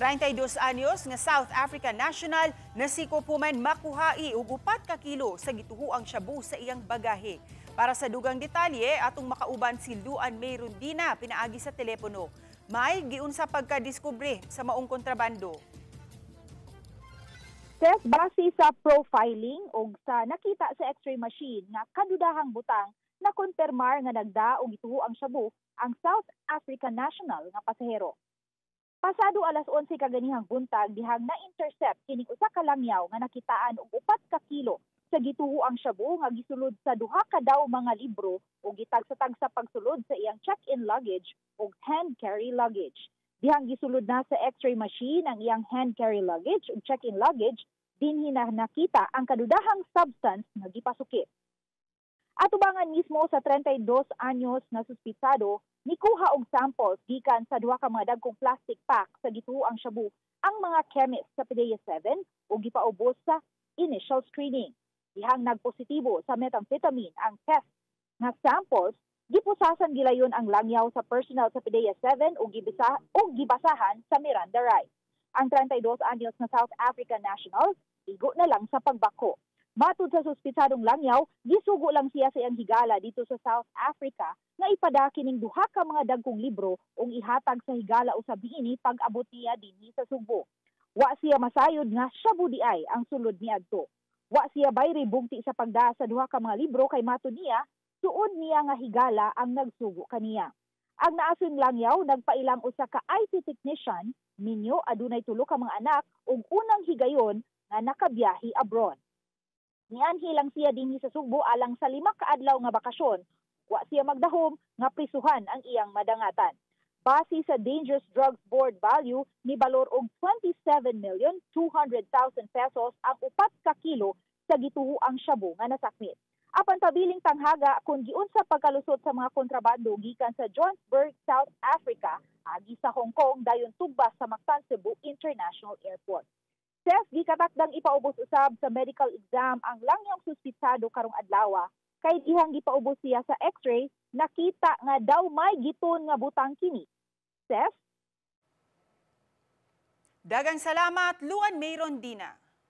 32 anyos nga South African national nasiko puman makuhai og 4 ka kilo sa gituhuang shabu sa iyang bagahe. Para sa dugang detalye, atong makauban si Luan May Rondina pinaagi sa telepono. May giunsa pagkadiskubre sa maong kontrabando. Ses, base sa profiling o sa nakita sa x-ray machine nga kadudahang butang na konfirmar nga nagda og gituhuang shabu ang South African national nga pasahero. Pasado alas 11 kaganihang buntag dihang na-intercept kining usa ka langyaw nga nakitaan og 4 ka kilo sa gituhuang shabu nga gisulod sa duha ka daw mga libro o gitag-satag sa pagsulod sa iyang check-in luggage o hand carry luggage. Dihang gisulod na sa x-ray machine ang iyang hand carry luggage o check-in luggage, dinhi na nakita ang kadudahang substance nga gipasukit. Atubangan mismo sa 32 anyos na suspitsado, nikuha og samples gikan sa duha ka mga dagkong plastic pack sa gituhuang shabu ang mga chemist sa PDEA 7 o gipaubos sa initial screening. Dihang nagpositibo sa methamphetamine ang test nga samples, gipusasan gilayon ang langyaw sa personnel sa PDEA 7 o gibasahan sa Miranda rights. Ang 32 anyos na South African national, igo na lang sa pagbako. Matud sa suspitsadong langyaw, gisugo lang siya sa iyang higala dito sa South Africa nga ipadaki ning duha ka mga dagkong libro ug ihatag sa higala usab niini pag-abot niya dinhi sa Subo. Wa siya masayod nga shabu di ay ang sulod niadto. Wa siya bayri bugti sa pagdaa sa duha ka mga libro kay matud niya suod niya nga higala ang nagsugo kaniya. Ang naason langyaw nagpailang usa ka IT technician, minyo adunay tulo ka mga anak ug unang higayon nga nakabiyahe abroad. Nianhi lang siya dinhi sa Subo alang sa 5 ka adlaw nga bakasyon. Wa siya magdahom nga prisuhan ang iyang madangatan. Base sa Dangerous Drugs Board value, ni balor og 27,200,000 pesos ang 4 ka kilo sa gituhuang shabu nga nasakmit. Apan pabiling tanghaga kung giunsa pagkalusot sa mga kontrabando gikan sa Johannesburg, South Africa, agi sa Hong Kong dayon tugbas sa Mactan Cebu International Airport. Ses, gikatakdang ipaubos usab sa medical exam ang langyang suspitsado karong adlaw kay dihang gipaubos siya sa x-ray, nakita nga daw may giton nga butang kini. Ses? Daghang salamat, Luan May Rondina.